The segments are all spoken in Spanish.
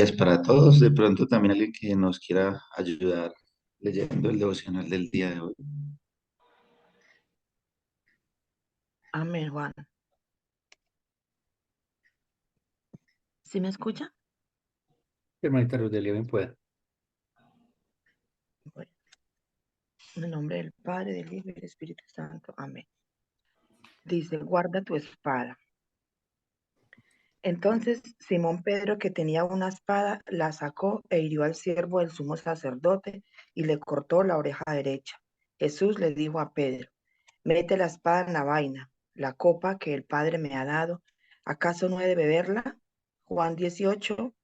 días para todos. De pronto también alguien que nos quiera ayudar leyendo el devocional del día de hoy. Amén, Juan. ¿Sí me escucha? Hermanita Rodelia, bien pueda. Bueno, en el nombre del Padre, del Hijo y del Espíritu Santo. Amén. Dice, guarda tu espada. Entonces Simón Pedro, que tenía una espada, la sacó e hirió al siervo del sumo sacerdote y le cortó la oreja derecha. Jesús le dijo a Pedro, mete la espada en la vaina, la copa que el Padre me ha dado, ¿acaso no he de beberla? Juan 18,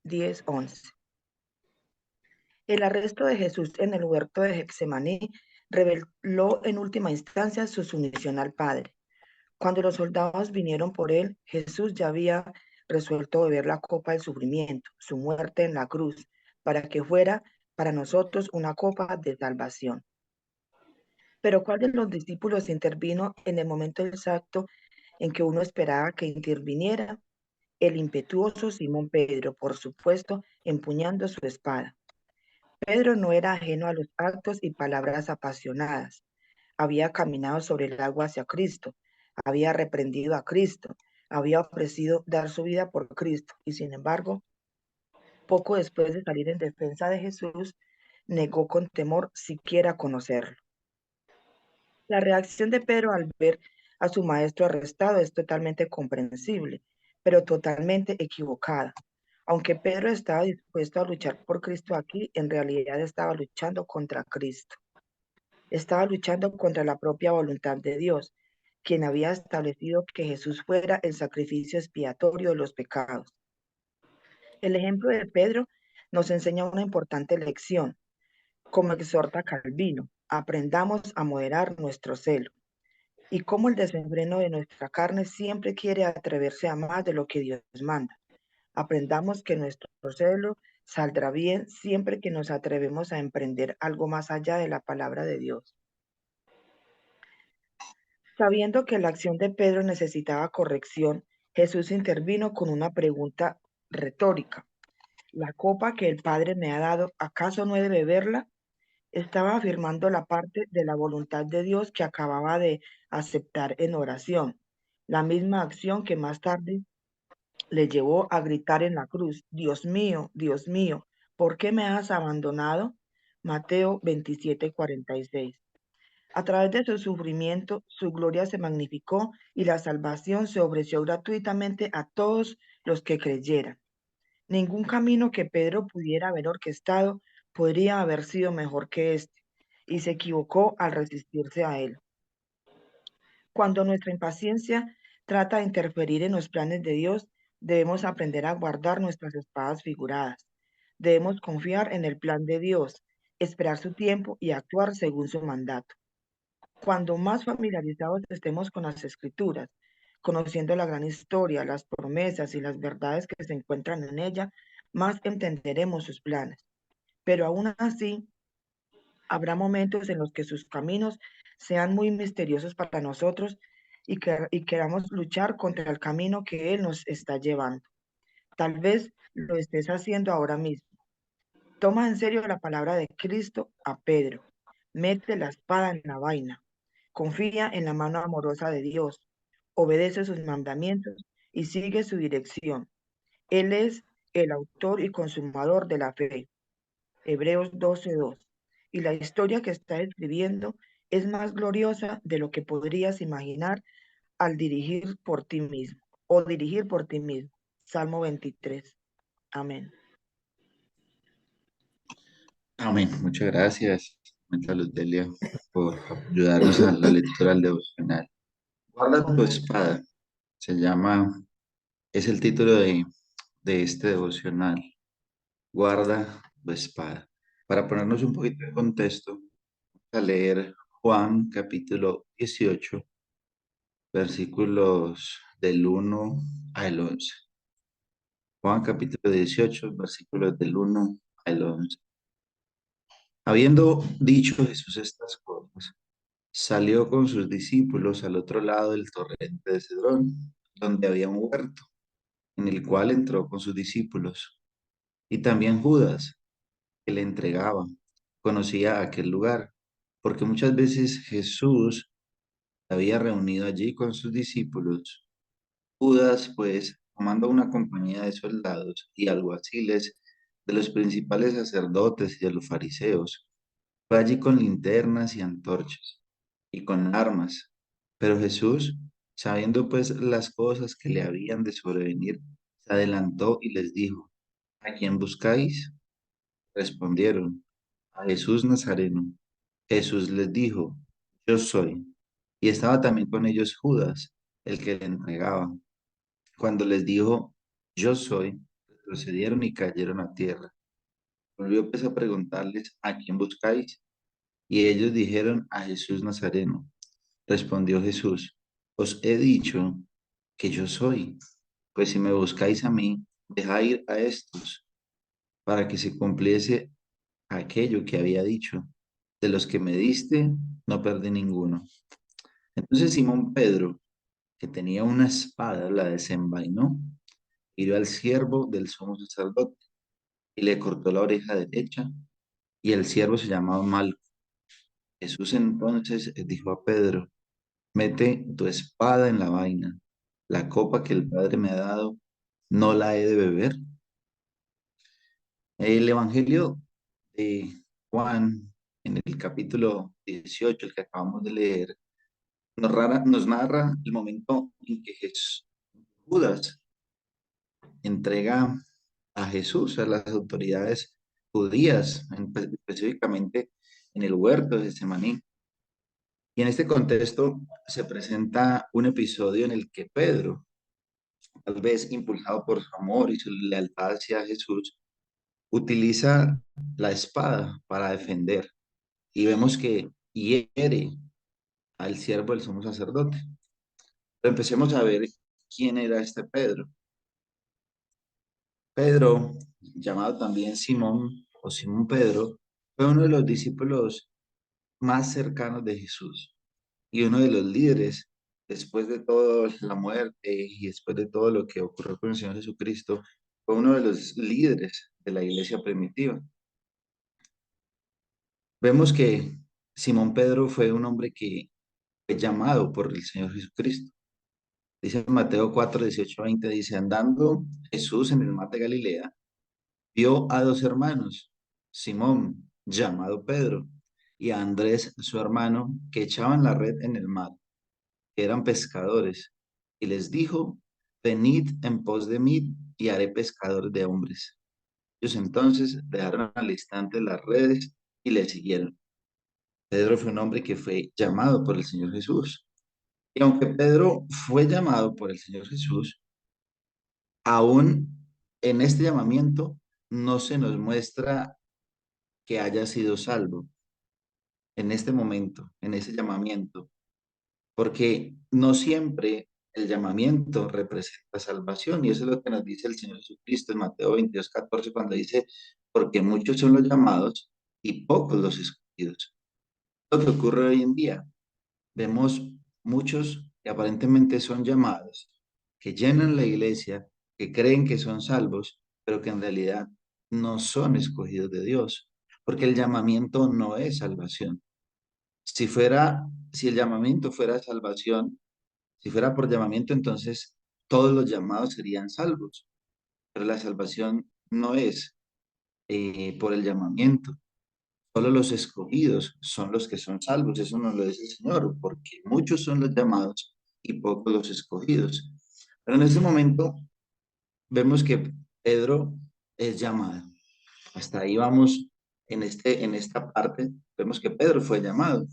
10, 11. El arresto de Jesús en el huerto de Getsemaní reveló en última instancia su sumisión al Padre. Cuando los soldados vinieron por él, Jesús ya había resuelto beber la copa del sufrimiento, su muerte en la cruz, para que fuera para nosotros una copa de salvación. Pero ¿cuál de los discípulos intervino en el momento exacto en que uno esperaba que interviniera? El impetuoso Simón Pedro, por supuesto, empuñando su espada. Pedro no era ajeno a los actos y palabras apasionadas. Había caminado sobre el agua hacia Cristo, había reprendido a Cristo, había ofrecido dar su vida por Cristo y sin embargo, poco después de salir en defensa de Jesús, negó con temor siquiera conocerlo. La reacción de Pedro al ver a su maestro arrestado es totalmente comprensible, pero totalmente equivocada. Aunque Pedro estaba dispuesto a luchar por Cristo aquí, en realidad estaba luchando contra Cristo. Estaba luchando contra la propia voluntad de Dios, quien había establecido que Jesús fuera el sacrificio expiatorio de los pecados. El ejemplo de Pedro nos enseña una importante lección. Como exhorta Calvino, aprendamos a moderar nuestro celo. Y como el desenfreno de nuestra carne siempre quiere atreverse a más de lo que Dios manda. Aprendamos que nuestro celo saldrá bien siempre que nos atrevemos a emprender algo más allá de la palabra de Dios. Sabiendo que la acción de Pedro necesitaba corrección, Jesús intervino con una pregunta retórica. ¿La copa que el Padre me ha dado, acaso no he de beberla? Estaba afirmando la parte de la voluntad de Dios que acababa de aceptar en oración, la misma acción que más tarde le llevó a gritar en la cruz, Dios mío, ¿por qué me has abandonado? Mateo 27:46. A través de su sufrimiento, su gloria se magnificó y la salvación se ofreció gratuitamente a todos los que creyeran. Ningún camino que Pedro pudiera haber orquestado podría haber sido mejor que este, y se equivocó al resistirse a él. Cuando nuestra impaciencia trata de interferir en los planes de Dios, debemos aprender a guardar nuestras espadas figuradas. Debemos confiar en el plan de Dios, esperar su tiempo y actuar según su mandato. Cuando más familiarizados estemos con las escrituras, conociendo la gran historia, las promesas y las verdades que se encuentran en ella, más entenderemos sus planes. Pero aún así, habrá momentos en los que sus caminos sean muy misteriosos para nosotros y queramos luchar contra el camino que Él nos está llevando. Tal vez lo estés haciendo ahora mismo. Toma en serio la palabra de Cristo a Pedro. Mete la espada en la vaina. Confía en la mano amorosa de Dios. Obedece sus mandamientos y sigue su dirección. Él es el autor y consumador de la fe. Hebreos 12:2. Y la historia que está escribiendo es más gloriosa de lo que podrías imaginar al dirigir por ti mismo o dirigir por ti mismo. Salmo 23. Amén. Amén. Muchas gracias, hermanita Luz Delia, por ayudarnos a la lectura del devocional. Guarda Con tu gusto. espada. Se llama, es el título de este devocional. Guarda tu espada. Para ponernos un poquito de contexto, vamos a leer Juan capítulo 18, versículos del 1 al 11. Juan capítulo 18, versículos del 1 al 11. Habiendo dicho Jesús estas cosas, salió con sus discípulos al otro lado del torrente de Cedrón, donde había un huerto, en el cual entró con sus discípulos. Y también Judas, que le entregaba, conocía aquel lugar, porque muchas veces Jesús se había reunido allí con sus discípulos. Judas, pues, tomando una compañía de soldados y alguaciles de los principales sacerdotes y de los fariseos, fue allí con linternas y antorchas y con armas. Pero Jesús, sabiendo pues las cosas que le habían de sobrevenir, se adelantó y les dijo: ¿A quién buscáis? Respondieron: a Jesús Nazareno. Jesús les dijo: yo soy. Y estaba también con ellos Judas, el que le entregaba. Cuando les dijo: yo soy, retrocedieron y cayeron a tierra. Volvió pues a preguntarles: ¿a quién buscáis? Y ellos dijeron: a Jesús Nazareno. Respondió Jesús: os he dicho que yo soy. Pues si me buscáis a mí, dejad ir a estos, para que se cumpliese aquello que había dicho: de los que me diste, no perdí ninguno. Entonces Simón Pedro, que tenía una espada, la desenvainó, hirió al siervo del sumo sacerdote y le cortó la oreja derecha, y el siervo se llamaba Malco. Jesús entonces dijo a Pedro: mete tu espada en la vaina. La copa que el Padre me ha dado, ¿no la he de beber? El Evangelio de Juan, en el capítulo 18, el que acabamos de leer, nos narra el momento en que Judas entrega a Jesús a las autoridades judías, específicamente en el huerto de Getsemaní. Y en este contexto se presenta un episodio en el que Pedro, tal vez impulsado por su amor y su lealtad hacia Jesús, utiliza la espada para defender. Y vemos que hiere al siervo del sumo sacerdote. Pero empecemos a ver quién era este Pedro. Pedro, llamado también Simón o Simón Pedro, fue uno de los discípulos más cercanos de Jesús y uno de los líderes después de toda la muerte y después de todo lo que ocurrió con el Señor Jesucristo. Fue uno de los líderes de la iglesia primitiva. Vemos que Simón Pedro fue un hombre que fue llamado por el Señor Jesucristo. Dice en Mateo 4, 18, 20, dice: andando Jesús en el mar de Galilea, vio a dos hermanos, Simón, llamado Pedro, y a Andrés, su hermano, que echaban la red en el mar, que eran pescadores, y les dijo: venid en pos de mí, y haré pescadores de hombres. Ellos entonces dejaron al instante las redes y le siguieron. Pedro fue un hombre que fue llamado por el Señor Jesús. Y aunque Pedro fue llamado por el Señor Jesús, aún en este llamamiento no se nos muestra que haya sido salvo en este momento, en ese llamamiento, porque no siempre el llamamiento representa salvación, y eso es lo que nos dice el Señor Jesucristo en Mateo 22, 14, cuando dice: porque muchos son los llamados y pocos los escogidos. Lo que ocurre hoy en día, vemos muchos que aparentemente son llamados, que llenan la iglesia, que creen que son salvos, pero que en realidad no son escogidos de Dios, porque el llamamiento no es salvación. Si fuera, si el llamamiento fuera salvación, si fuera por llamamiento, entonces todos los llamados serían salvos, pero la salvación no es por el llamamiento. Solo los escogidos son los que son salvos. Eso nos lo dice el Señor, porque muchos son los llamados y pocos los escogidos. Pero en este momento vemos que Pedro es llamado. Hasta ahí vamos en esta parte. Vemos que Pedro fue llamado.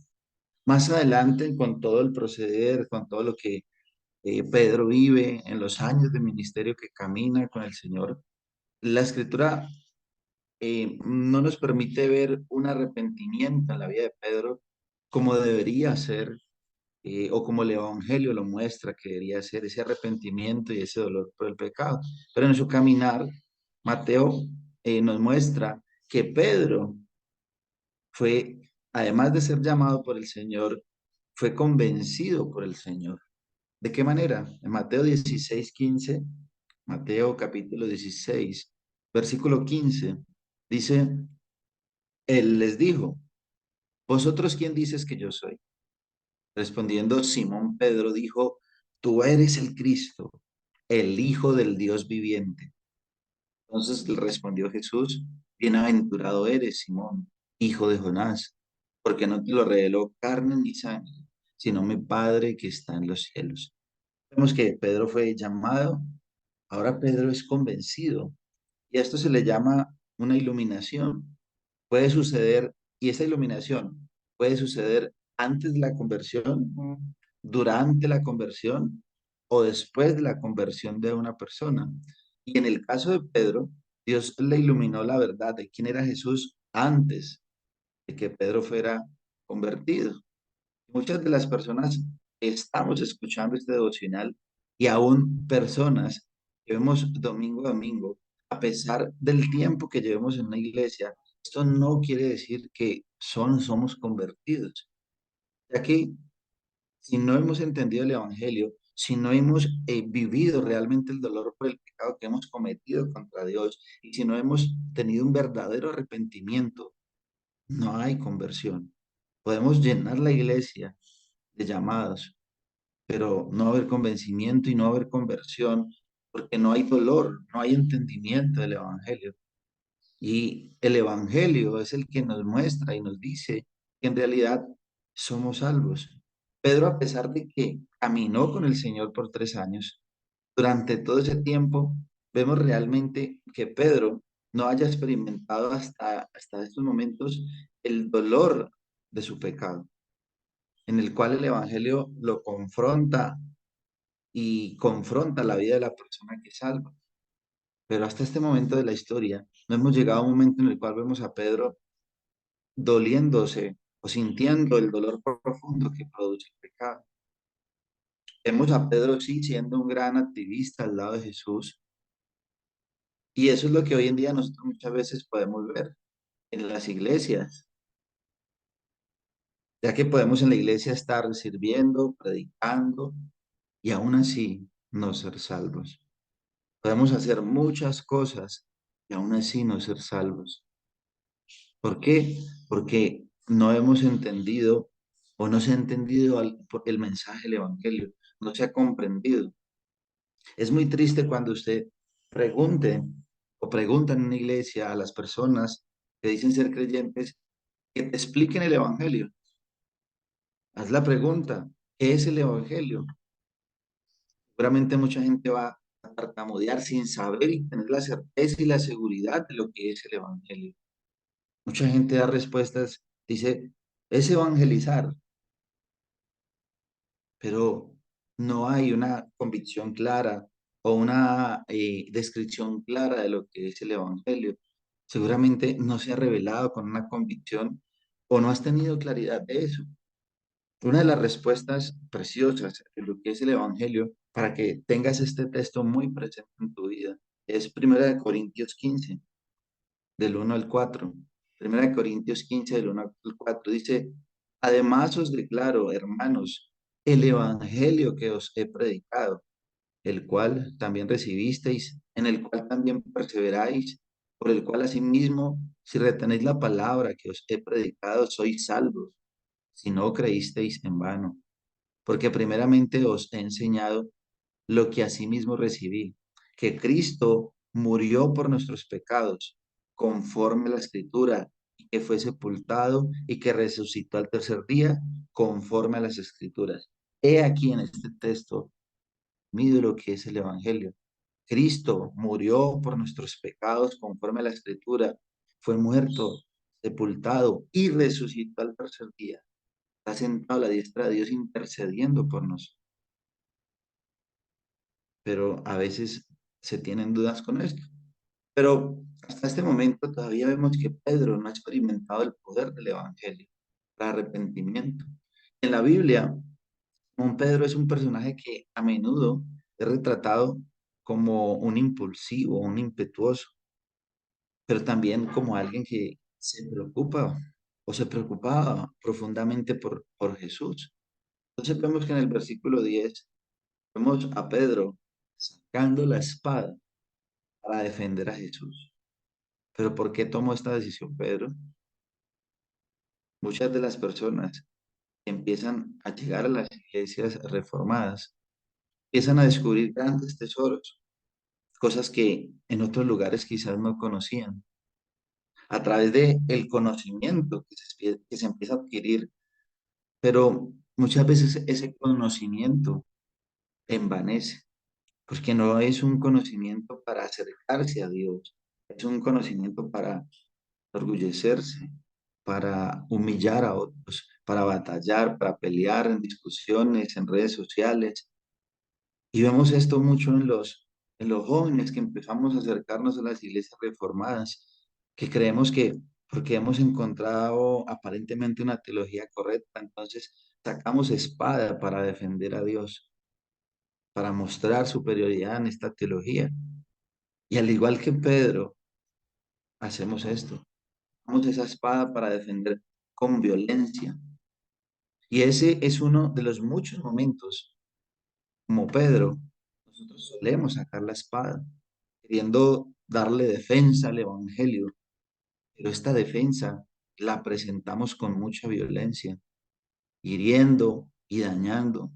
Más adelante, con todo el proceder, con todo lo que Pedro vive en los años de ministerio que camina con el Señor, la escritura no nos permite ver un arrepentimiento en la vida de Pedro como debería ser, o como el Evangelio lo muestra que debería ser ese arrepentimiento y ese dolor por el pecado. Pero en su caminar, Mateo nos muestra que Pedro fue, además de ser llamado por el Señor, fue convencido por el Señor. ¿De qué manera? En Mateo 16, 15, Mateo capítulo 16, Versículo 15 dice, él les dijo, ¿vosotros quién dices que yo soy? Respondiendo Simón Pedro dijo, tú eres el Cristo, el Hijo del Dios viviente. Entonces le respondió Jesús, bienaventurado eres, Simón, hijo de Jonás, porque no te lo reveló carne ni sangre, sino mi Padre que está en los cielos. Vemos que Pedro fue llamado, ahora Pedro es convencido, y a esto se le llama una iluminación. Puede suceder, y esa iluminación puede suceder antes de la conversión, durante la conversión o después de la conversión de una persona. Y en el caso de Pedro, Dios le iluminó la verdad de quién era Jesús antes de que Pedro fuera convertido. Muchas de las personas que estamos escuchando este devocional y aún personas que vemos domingo a domingo, a pesar del tiempo que llevemos en la iglesia, esto no quiere decir que somos convertidos, ya que si no hemos entendido el Evangelio, si no hemos vivido realmente el dolor por el pecado que hemos cometido contra Dios y si no hemos tenido un verdadero arrepentimiento, no hay conversión. Podemos llenar la iglesia de llamados, pero no haber convencimiento y no haber conversión, porque no hay dolor, no hay entendimiento del Evangelio. Y el Evangelio es el que nos muestra y nos dice que en realidad somos salvos. Pedro, a pesar de que caminó con el Señor por 3 años, durante todo ese tiempo vemos realmente que Pedro no haya experimentado hasta estos momentos el dolor de su pecado, en el cual el Evangelio lo confronta y confronta la vida de la persona que salva. Pero hasta este momento de la historia, no hemos llegado a un momento en el cual vemos a Pedro doliéndose o sintiendo el dolor profundo que produce el pecado. Vemos a Pedro sí siendo un gran activista al lado de Jesús, y eso es lo que hoy en día nosotros muchas veces podemos ver en las iglesias, ya que podemos en la iglesia estar sirviendo, predicando y aún así no ser salvos. Podemos hacer muchas cosas y aún así no ser salvos. ¿Por qué? Porque no hemos entendido o no se ha entendido el mensaje del Evangelio, no se ha comprendido. Es muy triste cuando usted pregunte o pregunta en una iglesia a las personas que dicen ser creyentes que te expliquen el Evangelio. Haz la pregunta, ¿qué es el Evangelio? Seguramente mucha gente va a tartamudear sin saber y tener la certeza y la seguridad de lo que es el Evangelio. Mucha gente da respuestas, dice, es evangelizar, pero no hay una convicción clara o una descripción clara de lo que es el Evangelio. Seguramente no se ha revelado con una convicción o no has tenido claridad de eso. Una de las respuestas preciosas de lo que es el Evangelio, para que tengas este texto muy presente en tu vida, es 1 Corintios 15 del 1 al 4. 1 Corintios 15 del 1 al 4 dice, además os declaro, hermanos, el evangelio que os he predicado, el cual también recibisteis, en el cual también perseveráis, por el cual asimismo, si retenéis la palabra que os he predicado, sois salvos, si no creísteis en vano. Porque primeramente os he enseñado lo que asimismo recibí, que Cristo murió por nuestros pecados, conforme a la Escritura, y que fue sepultado y que resucitó al tercer día, conforme a las Escrituras. He aquí en este texto, mide lo que es el Evangelio. Cristo murió por nuestros pecados, conforme a la Escritura, fue muerto, sepultado y resucitó al tercer día. Está sentado a la diestra de Dios intercediendo por nosotros, pero a veces se tienen dudas con esto. Pero hasta este momento todavía vemos que Pedro no ha experimentado el poder del Evangelio para arrepentimiento. En la Biblia, un Pedro es un personaje que a menudo es retratado como un impulsivo, un impetuoso, pero también como alguien que se preocupa o se preocupaba profundamente por Jesús. Entonces vemos que en el versículo 10 vemos a Pedro sacando la espada para defender a Jesús. Pero ¿por qué tomó esta decisión Pedro? Muchas de las personas que empiezan a llegar a las iglesias reformadas, empiezan a descubrir grandes tesoros, cosas que en otros lugares quizás no conocían. A través de el conocimiento que se empieza a adquirir, pero muchas veces ese conocimiento envanece, porque no es un conocimiento para acercarse a Dios, es un conocimiento para orgullecerse, para humillar a otros, para batallar, para pelear en discusiones, en redes sociales. Y vemos esto mucho en los jóvenes que empezamos a acercarnos a las iglesias reformadas, que creemos que porque hemos encontrado aparentemente una teología correcta, entonces sacamos espada para defender a Dios, para mostrar superioridad en esta teología. Y al igual que Pedro, hacemos esto. Usamos esa espada para defender con violencia. Y ese es uno de los muchos momentos, como Pedro, nosotros solemos sacar la espada, queriendo darle defensa al Evangelio, pero esta defensa la presentamos con mucha violencia, hiriendo y dañando.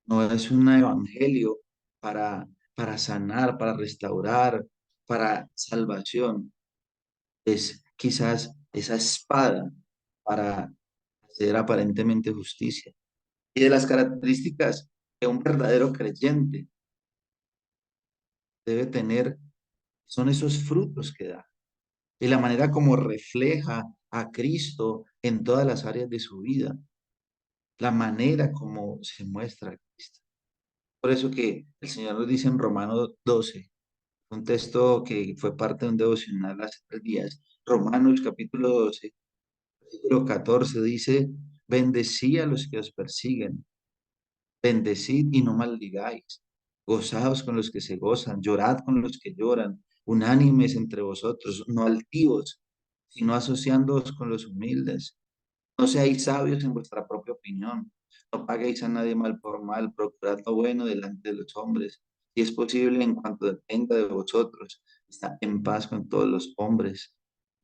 No es un evangelio para sanar, para restaurar, para salvación. Es quizás esa espada para hacer aparentemente justicia. Y de las características que un verdadero creyente debe tener son esos frutos que da y la manera como refleja a Cristo en todas las áreas de su vida, la manera como se muestra a Cristo. Por eso que el Señor nos dice en Romanos 12, un texto que fue parte de un devocional hace 3 días, Romanos capítulo 12, versículo 14 dice, bendecí a los que os persiguen, bendecid y no maldigáis, gozaos con los que se gozan, llorad con los que lloran, unánimes entre vosotros, no altivos, sino asociándoos con los humildes. No seáis sabios en vuestra propia opinión. No paguéis a nadie mal por mal. Procurad lo bueno delante de los hombres. Si es posible, en cuanto dependa de vosotros, estad en paz con todos los hombres.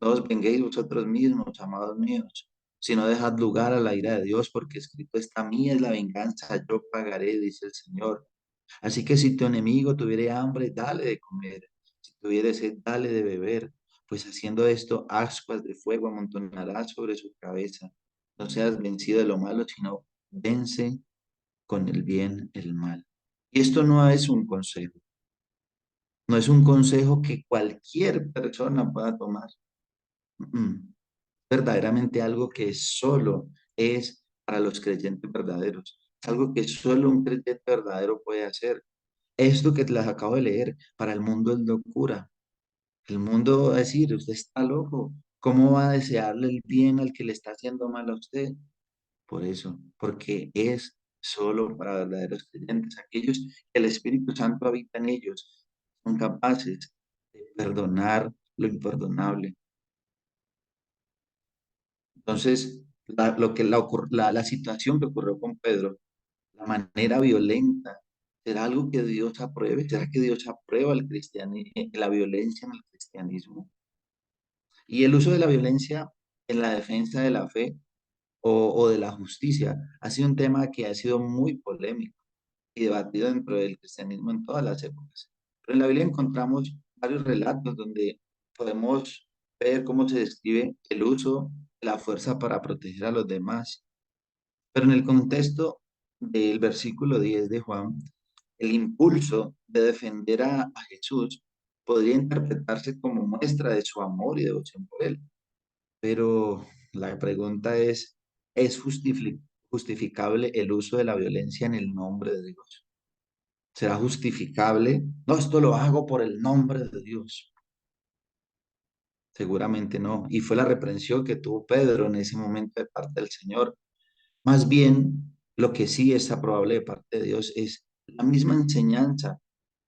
No os venguéis vosotros mismos, amados míos, sino dejad lugar a la ira de Dios, porque escrito está: mía es la venganza, yo pagaré, dice el Señor. Así que si tu enemigo tuviere hambre, dale de comer. Si tuviere sed, dale de beber. Pues haciendo esto, ascuas de fuego amontonarás sobre su cabeza. No seas vencido de lo malo, sino vence con el bien el mal. Y esto no es un consejo. No es un consejo que cualquier persona pueda tomar. Verdaderamente algo que solo es para los creyentes verdaderos. Algo que solo un creyente verdadero puede hacer. Esto que les acabo de leer, para el mundo es locura. El mundo va a decir, usted está loco. ¿Cómo va a desearle el bien al que le está haciendo mal a usted? Por eso, porque es solo para verdaderos creyentes. Aquellos que el Espíritu Santo habita en ellos son capaces de perdonar lo imperdonable. Entonces, la situación que ocurrió con Pedro, la manera violenta, ¿será algo que Dios apruebe? ¿Será que Dios aprueba el la violencia en el cristianismo? Y el uso de la violencia en la defensa de la fe o de la justicia ha sido un tema que ha sido muy polémico y debatido dentro del cristianismo en todas las épocas. Pero en la Biblia encontramos varios relatos donde podemos ver cómo se describe el uso de la fuerza para proteger a los demás. Pero en el contexto del versículo 10 de Juan, el impulso de defender a Jesús podría interpretarse como muestra de su amor y devoción por él. Pero la pregunta ¿es justificable el uso de la violencia en el nombre de Dios? ¿Será justificable? No, esto lo hago por el nombre de Dios. Seguramente no. Y fue la reprensión que tuvo Pedro en ese momento de parte del Señor. Más bien, lo que sí es aprobable de parte de Dios es la misma enseñanza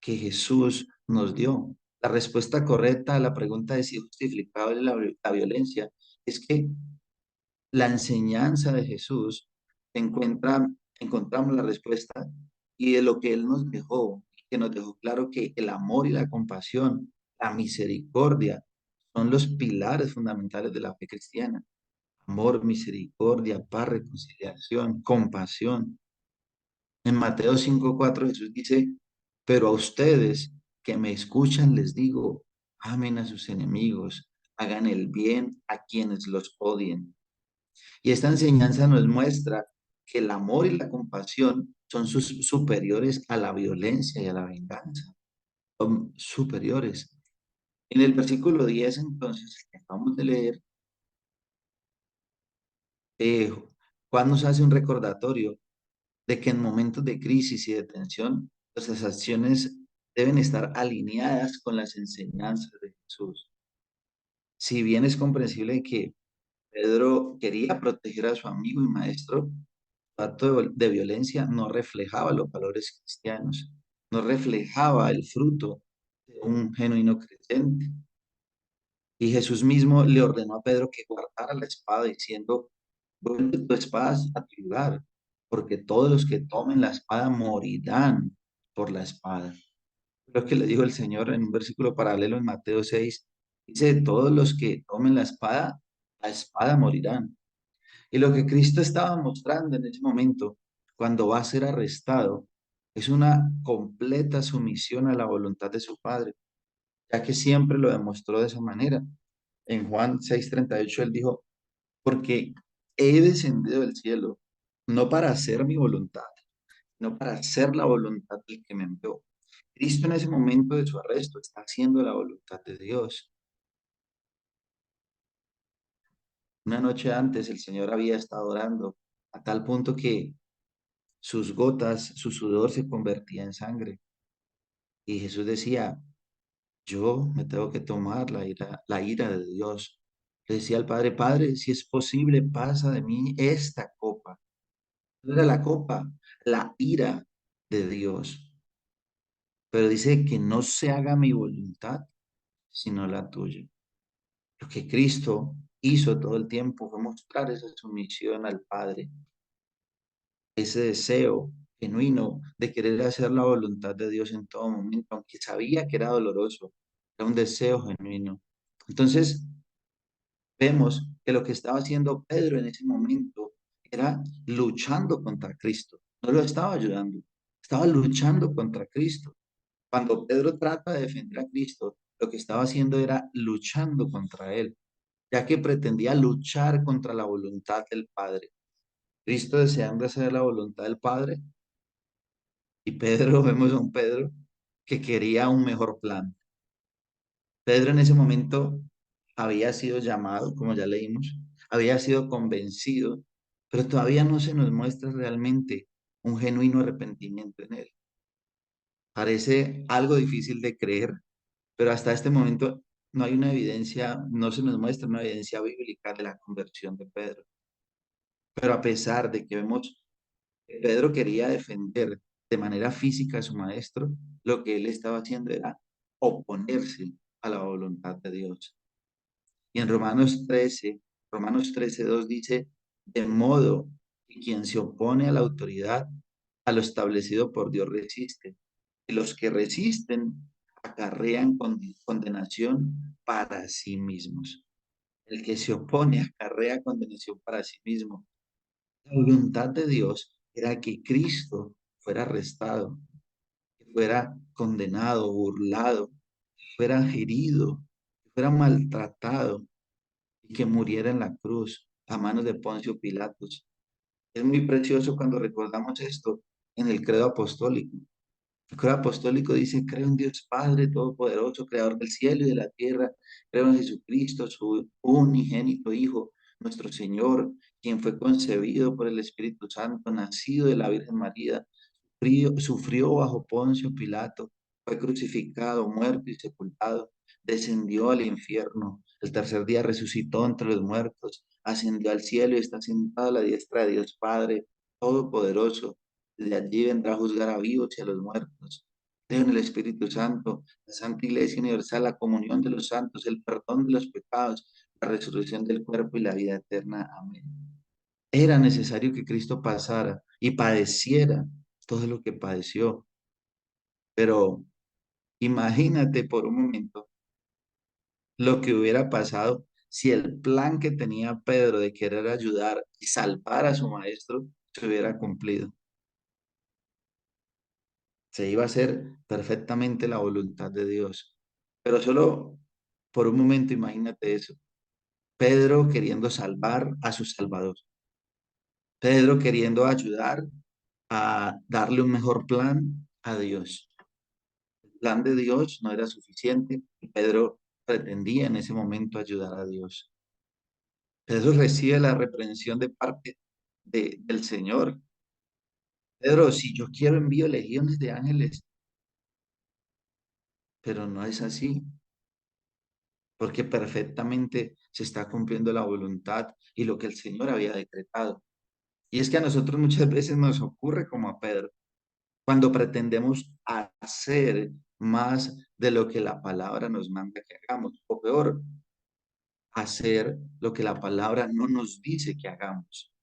que Jesús nos dio. La respuesta correcta a la pregunta de si es justificable la violencia es que la enseñanza de Jesús encontramos la respuesta y de lo que Él nos dejó, que nos dejó claro que el amor y la compasión, la misericordia, son los pilares fundamentales de la fe cristiana. Amor, misericordia, paz, reconciliación, compasión. En Mateo 5:4 Jesús dice, pero a ustedes que me escuchan les digo, amen a sus enemigos, hagan el bien a quienes los odien. Y esta enseñanza nos muestra que el amor y la compasión son superiores a la violencia y a la venganza. Son superiores. En el versículo 10 entonces, que acabamos de leer, eh, Juan nos hace un recordatorio de que en momentos de crisis y de tensión, nuestras acciones deben estar alineadas con las enseñanzas de Jesús. Si bien es comprensible que Pedro quería proteger a su amigo y maestro, su acto de violencia no reflejaba los valores cristianos, no reflejaba el fruto de un genuino creyente. Y Jesús mismo le ordenó a Pedro que guardara la espada diciendo, vuelve tu espada a tu lugar, porque todos los que tomen la espada morirán por la espada. Lo que le dijo el Señor en un versículo paralelo en Mateo 6, dice, todos los que tomen la espada morirán. Y lo que Cristo estaba mostrando en ese momento, cuando va a ser arrestado, es una completa sumisión a la voluntad de su Padre, ya que siempre lo demostró de esa manera. En Juan 6:38 él dijo, porque he descendido del cielo, no para hacer mi voluntad, no para hacer la voluntad del que me envió. Cristo en ese momento de su arresto está haciendo la voluntad de Dios. Una noche antes el Señor había estado orando a tal punto que sus gotas, su sudor se convertía en sangre. Y Jesús decía, yo me tengo que tomar la ira de Dios. Le decía al Padre, Padre, si es posible, pasa de mí esta copa. No era la copa, la ira de Dios. Pero dice que no se haga mi voluntad, sino la tuya. Lo que Cristo hizo todo el tiempo fue mostrar esa sumisión al Padre, ese deseo genuino de querer hacer la voluntad de Dios en todo momento, aunque sabía que era doloroso, era un deseo genuino. Entonces, vemos que lo que estaba haciendo Pedro en ese momento era luchando contra Cristo, no lo estaba ayudando, estaba luchando contra Cristo. Cuando Pedro trata de defender a Cristo, lo que estaba haciendo era luchando contra él, ya que pretendía luchar contra la voluntad del Padre. Cristo deseando hacer la voluntad del Padre y Pedro, vemos a un Pedro que quería un mejor plan. Pedro en ese momento había sido llamado, como ya leímos, había sido convencido, pero todavía no se nos muestra realmente un genuino arrepentimiento en él. Parece algo difícil de creer, pero hasta este momento no hay una evidencia, no se nos muestra una evidencia bíblica de la conversión de Pedro. Pero a pesar de que vemos que Pedro quería defender de manera física a su maestro, lo que él estaba haciendo era oponerse a la voluntad de Dios. Y en Romanos 13:2 dice, de modo que quien se opone a la autoridad, a lo establecido por Dios resiste. Y los que resisten acarrean condenación para sí mismos. El que se opone acarrea condenación para sí mismo. La voluntad de Dios era que Cristo fuera arrestado, que fuera condenado, burlado, que fuera herido, que fuera maltratado y que muriera en la cruz a manos de Poncio Pilatos. Es muy precioso cuando recordamos esto en el credo apostólico. El credo apostólico dice, creo en Dios Padre Todopoderoso, Creador del cielo y de la tierra, creo en Jesucristo, su unigénito Hijo, nuestro Señor, quien fue concebido por el Espíritu Santo, nacido de la Virgen María, sufrió bajo Poncio Pilato, fue crucificado, muerto y sepultado, descendió al infierno, el tercer día resucitó entre los muertos, ascendió al cielo y está sentado a la diestra de Dios Padre Todopoderoso. De allí vendrá a juzgar a vivos y a los muertos. Creo en el Espíritu Santo, la Santa Iglesia Universal, la comunión de los santos, el perdón de los pecados, la resurrección del cuerpo y la vida eterna. Amén. Era necesario que Cristo pasara y padeciera todo lo que padeció. Pero imagínate por un momento lo que hubiera pasado si el plan que tenía Pedro de querer ayudar y salvar a su maestro se hubiera cumplido. Se iba a hacer perfectamente la voluntad de Dios. Pero solo por un momento imagínate eso. Pedro queriendo salvar a su Salvador. Pedro queriendo ayudar a darle un mejor plan a Dios. El plan de Dios no era suficiente y Pedro pretendía en ese momento ayudar a Dios. Pedro recibe la reprensión de parte del Señor. Pedro, si yo quiero envío legiones de ángeles, pero no es así, porque perfectamente se está cumpliendo la voluntad y lo que el Señor había decretado. Y es que a nosotros muchas veces nos ocurre como a Pedro, cuando pretendemos hacer más de lo que la palabra nos manda que hagamos, o peor, hacer lo que la palabra no nos dice que hagamos.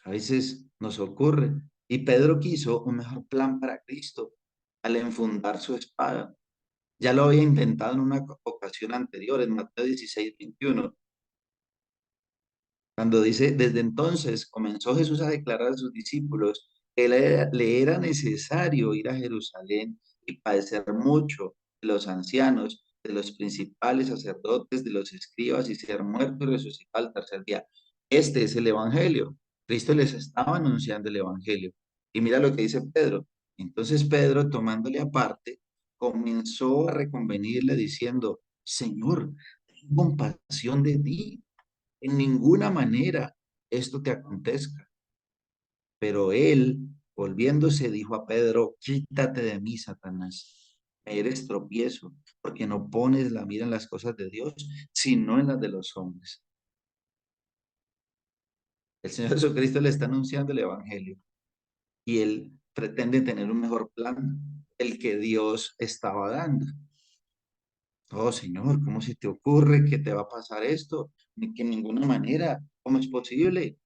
A veces nos ocurre. Y Pedro quiso un mejor plan para Cristo al enfundar su espada. Ya lo había intentado en una ocasión anterior, en Mateo 16:21. Cuando dice, desde entonces comenzó Jesús a declarar a sus discípulos que le era necesario ir a Jerusalén y padecer mucho de los ancianos, de los principales sacerdotes, de los escribas y ser muerto y resucitar al tercer día. Este es el Evangelio. Cristo les estaba anunciando el Evangelio. Y mira lo que dice Pedro. Entonces Pedro, tomándole aparte, comenzó a reconvenirle diciendo, Señor, tengo compasión de ti, en ninguna manera esto te acontezca. Pero él, volviéndose, dijo a Pedro, quítate de mí, Satanás. Me eres tropiezo, porque no pones la mira en las cosas de Dios, sino en las de los hombres. El Señor Jesucristo le está anunciando el Evangelio y él pretende tener un mejor plan, el que Dios estaba dando. Oh, Señor, ¿cómo se te ocurre que te va a pasar esto? Ni que en ninguna manera, ¿cómo es posible?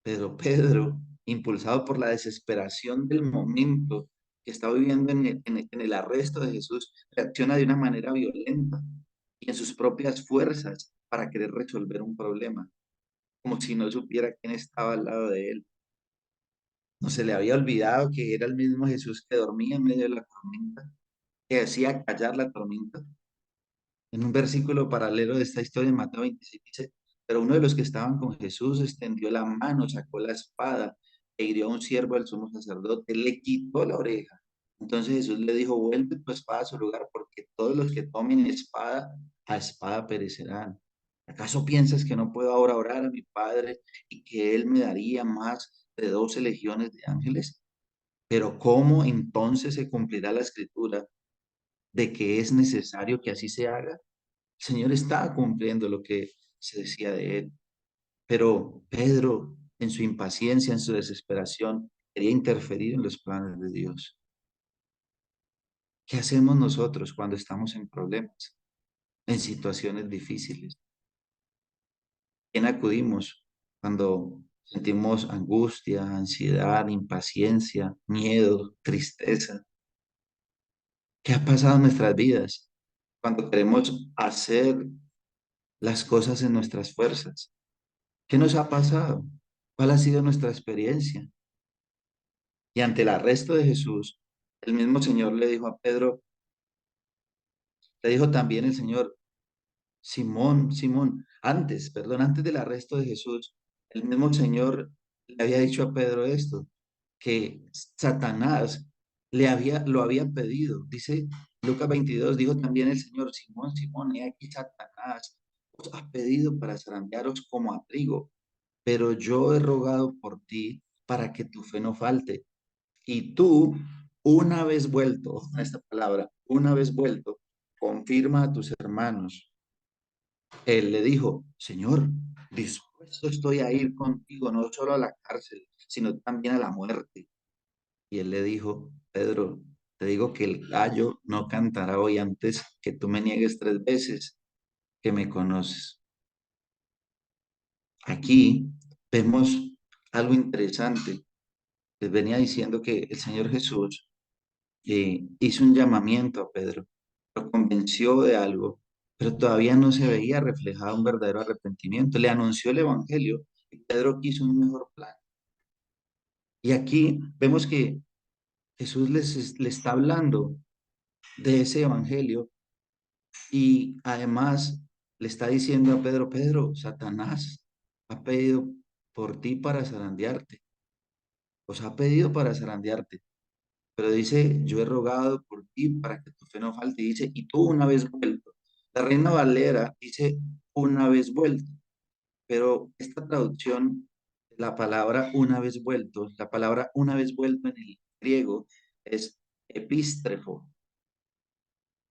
Pero Pedro, impulsado por la desesperación del momento que está viviendo en el arresto de Jesús, reacciona de una manera violenta y en sus propias fuerzas para querer resolver un problema, como si no supiera quién estaba al lado de él. No se le había olvidado que era el mismo Jesús que dormía en medio de la tormenta, que hacía callar la tormenta. En un versículo paralelo de esta historia, en Mateo 26, dice, pero uno de los que estaban con Jesús extendió la mano, sacó la espada e hirió a un siervo del sumo sacerdote, le quitó la oreja. Entonces Jesús le dijo, vuelve tu espada a su lugar, porque todos los que tomen espada, a espada perecerán. ¿Acaso piensas que no puedo ahora orar a mi Padre y que Él me daría más de 12 legiones de ángeles? Pero ¿cómo entonces se cumplirá la escritura de que es necesario que así se haga? El Señor estaba cumpliendo lo que se decía de él, pero Pedro, en su impaciencia, en su desesperación, quería interferir en los planes de Dios. ¿Qué hacemos nosotros cuando estamos en problemas, en situaciones difíciles? ¿Quién acudimos cuando sentimos angustia, ansiedad, impaciencia, miedo, tristeza? ¿Qué ha pasado en nuestras vidas cuando queremos hacer las cosas en nuestras fuerzas? ¿Qué nos ha pasado? ¿Cuál ha sido nuestra experiencia? Y ante el arresto de Jesús, el mismo Señor le dijo a Pedro, le dijo también el Señor, Simón, Simón, antes del arresto de Jesús, el mismo Señor le había dicho a Pedro esto, que Satanás lo había pedido. Dice Lucas 22, dijo también el Señor, Simón, Simón, he aquí Satanás os ha pedido para zarandearos como a trigo, pero yo he rogado por ti para que tu fe no falte. Y tú, una vez vuelto, esta palabra, una vez vuelto, confirma a tus hermanos. Él le dijo, Señor, dispuesto estoy a ir contigo, no solo a la cárcel, sino también a la muerte. Y él le dijo, Pedro, te digo que el gallo no cantará hoy antes que tú me niegues 3 veces que me conoces. Aquí vemos algo interesante. Les venía diciendo que el Señor Jesús hizo un llamamiento a Pedro lo convenció de algo, pero todavía no se veía reflejado un verdadero arrepentimiento. Le anunció el evangelio y Pedro quiso un mejor plan. Y aquí vemos que Jesús le está hablando de ese evangelio y además le está diciendo a Pedro, Pedro, Satanás ha pedido por ti para zarandearte, os ha pedido para zarandearte, pero dice, yo he rogado por ti para que tu fe no falte, dice, y tú una vez vuelto. La Reina Valera dice, una vez vuelto, pero esta traducción, la palabra una vez vuelto, la palabra una vez vuelto en el griego es epístrefo,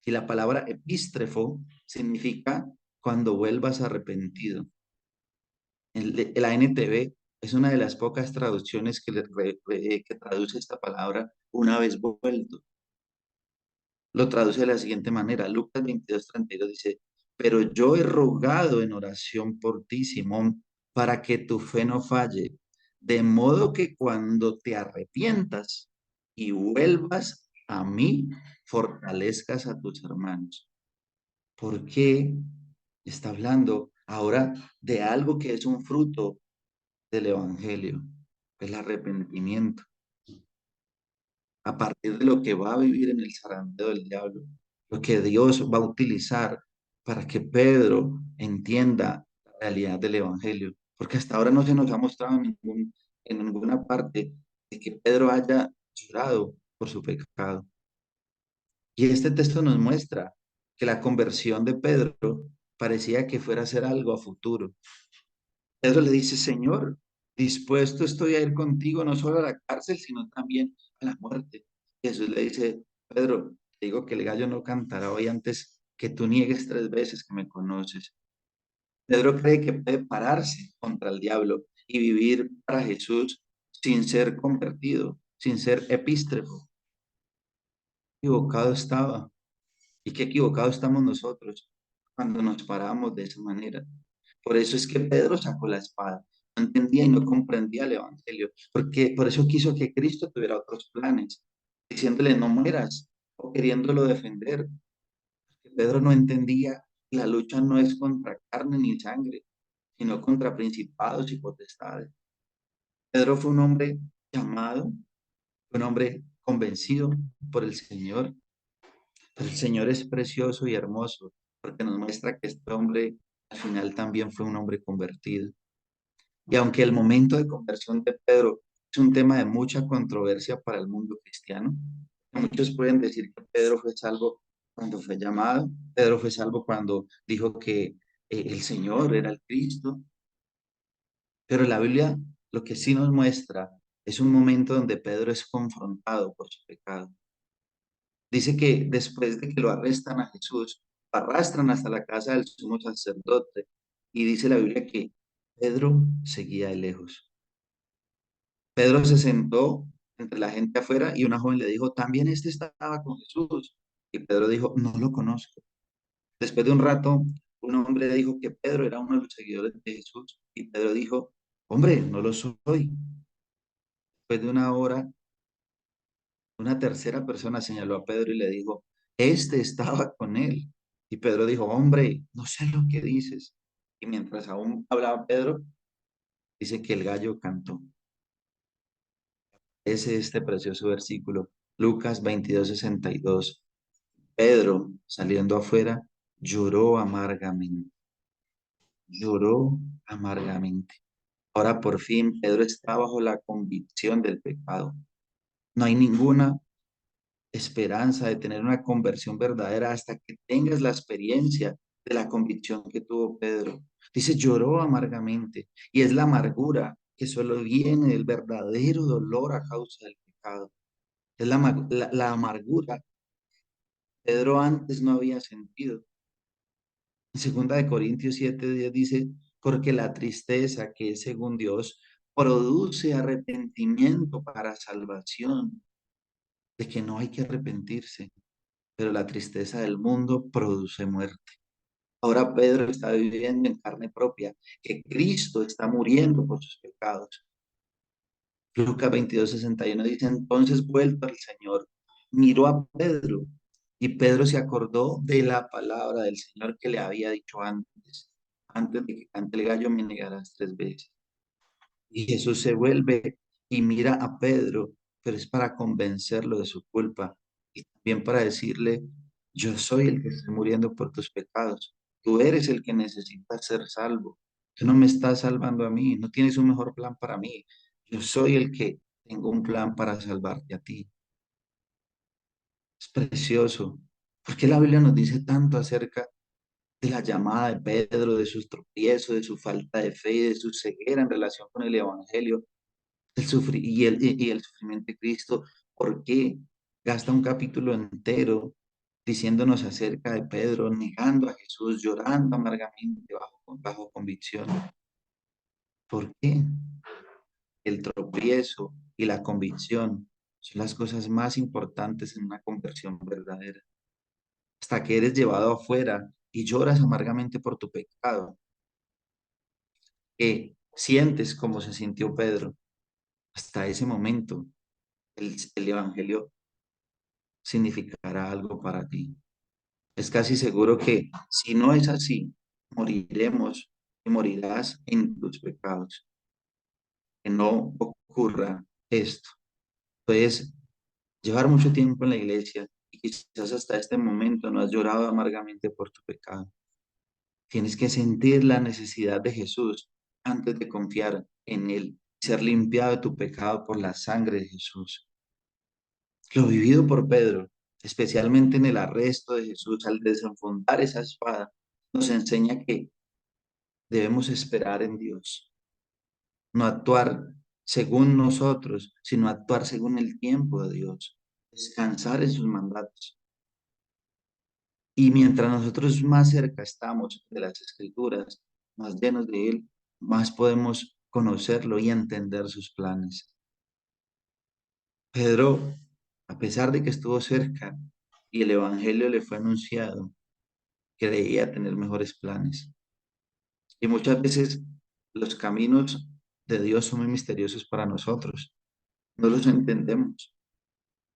y la palabra epístrefo significa cuando vuelvas arrepentido. La NTV es una de las pocas traducciones que traduce esta palabra una vez vuelto. Lo traduce de la siguiente manera. Lucas 22:32 dice, pero yo he rogado en oración por ti, Simón, para que tu fe no falle, de modo que cuando te arrepientas y vuelvas a mí, fortalezcas a tus hermanos. ¿Por qué está hablando ahora de algo que es un fruto del evangelio? El arrepentimiento a partir de lo que va a vivir en el zarandeo del diablo, lo que Dios va a utilizar para que Pedro entienda la realidad del evangelio, porque hasta ahora no se nos ha mostrado en ninguna parte de que Pedro haya llorado por su pecado. Y este texto nos muestra que la conversión de Pedro parecía que fuera a ser algo a futuro. Pedro le dice, Señor, dispuesto estoy a ir contigo no solo a la cárcel, sino también a la muerte. Jesús le dice, Pedro, te digo que el gallo no cantará hoy antes que tú niegues 3 veces que me conoces. Pedro cree que puede pararse contra el diablo y vivir para Jesús sin ser convertido, sin ser epístrefo. Equivocado estaba. Y qué equivocado estamos nosotros cuando nos paramos de esa manera. Por eso es que Pedro sacó la espada. No entendía y no comprendía el evangelio, porque por eso quiso que Cristo tuviera otros planes, diciéndole no mueras o queriéndolo defender. Pedro no entendía que la lucha no es contra carne ni sangre, sino contra principados y potestades. Pedro fue un hombre llamado, fue un hombre convencido por el Señor. Pero el Señor es precioso y hermoso, porque nos muestra que este hombre al final también fue un hombre convertido. Y aunque el momento de conversión de Pedro es un tema de mucha controversia para el mundo cristiano, muchos pueden decir que Pedro fue salvo cuando fue llamado, Pedro fue salvo cuando dijo que el Señor era el Cristo, pero la Biblia lo que sí nos muestra es un momento donde Pedro es confrontado por su pecado. Dice que después de que lo arrestan a Jesús, lo arrastran hasta la casa del sumo sacerdote y dice la Biblia que Pedro seguía de lejos. Pedro se sentó entre la gente afuera y una joven le dijo, también este estaba con Jesús. Y Pedro dijo, no lo conozco. Después de un rato, un hombre le dijo que Pedro era uno de los seguidores de Jesús y Pedro dijo, hombre, no lo soy. Después de una hora, una tercera persona señaló a Pedro y le dijo, este estaba con él. Y Pedro dijo, hombre, no sé lo que dices. Y mientras aún hablaba Pedro, dice que el gallo cantó. Ese es este precioso versículo, Lucas 22:62. Pedro, saliendo afuera, lloró amargamente, lloró amargamente. Ahora por fin Pedro está bajo la convicción del pecado. No hay ninguna esperanza de tener una conversión verdadera hasta que tengas la experiencia de la convicción que tuvo Pedro. Dice, lloró amargamente y es la amargura que solo viene del verdadero dolor a causa del pecado. Es la amargura que Pedro antes no había sentido. En 2 Corintios 7:10 dice, porque la tristeza que es según Dios produce arrepentimiento para salvación, de que no hay que arrepentirse, pero la tristeza del mundo produce muerte. Ahora Pedro está viviendo en carne propia, que Cristo está muriendo por sus pecados. Lucas 22:61 dice, entonces vuelto al Señor, miró a Pedro Y Pedro se acordó de la palabra del Señor que le había dicho antes de que cante el gallo me negarás 3 veces. Y Jesús se vuelve y mira a Pedro, pero es para convencerlo de su culpa y también para decirle, yo soy el que estoy muriendo por tus pecados. Tú eres el que necesita ser salvo. Tú no me estás salvando a mí, no tienes un mejor plan para mí. Yo soy el que tengo un plan para salvarte a ti. Es precioso. ¿Por qué la Biblia nos dice tanto acerca de la llamada de Pedro, de sus tropiezos, de su falta de fe y de su ceguera en relación con el Evangelio? Y el sufrimiento de Cristo, ¿por qué gasta un capítulo entero diciéndonos acerca de Pedro, negando a Jesús, llorando amargamente bajo convicción? ¿Por qué? El tropiezo y la convicción son las cosas más importantes en una conversión verdadera. Hasta que eres llevado afuera y lloras amargamente por tu pecado, que sientes como se sintió Pedro, hasta ese momento el Evangelio significará algo para ti. Es casi seguro que si no es así, moriremos y morirás en tus pecados. Que no ocurra esto. Puedes llevar mucho tiempo en la iglesia y quizás hasta este momento no has llorado amargamente por tu pecado. Tienes que sentir la necesidad de Jesús antes de confiar en Él, ser limpiado de tu pecado por la sangre de Jesús. Lo vivido por Pedro, especialmente en el arresto de Jesús al desenfundar esa espada, nos enseña que debemos esperar en Dios, no actuar según nosotros, sino actuar según el tiempo de Dios, descansar en sus mandatos. Y mientras nosotros más cerca estamos de las Escrituras, más llenos de Él, más podemos conocerlo y entender sus planes. Pedro, a pesar de que estuvo cerca y el Evangelio le fue anunciado, creía tener mejores planes. Y muchas veces los caminos de Dios son muy misteriosos para nosotros. No los entendemos,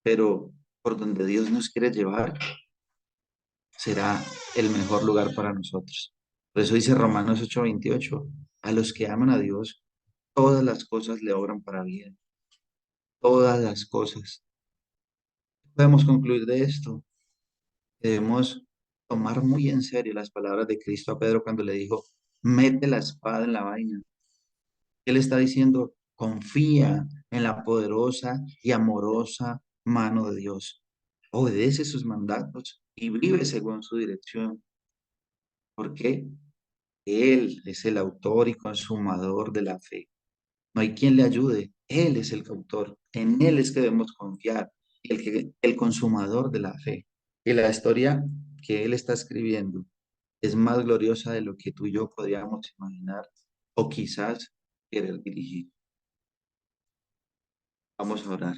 pero por donde Dios nos quiere llevar será el mejor lugar para nosotros. Por eso dice Romanos 8:28, a los que aman a Dios, todas las cosas le obran para bien. Todas las cosas. Podemos concluir de esto. Debemos tomar muy en serio las palabras de Cristo a Pedro cuando le dijo, mete la espada en la vaina. Él está diciendo, confía en la poderosa y amorosa mano de Dios. Obedece sus mandatos y vive según su dirección. ¿Por qué? Él es el autor y consumador de la fe. No hay quien le ayude. Él es el autor. En Él es que debemos confiar. El consumador de la fe. Y la historia que Él está escribiendo es más gloriosa de lo que tú y yo podríamos imaginar o quizás querer dirigir. Vamos a orar.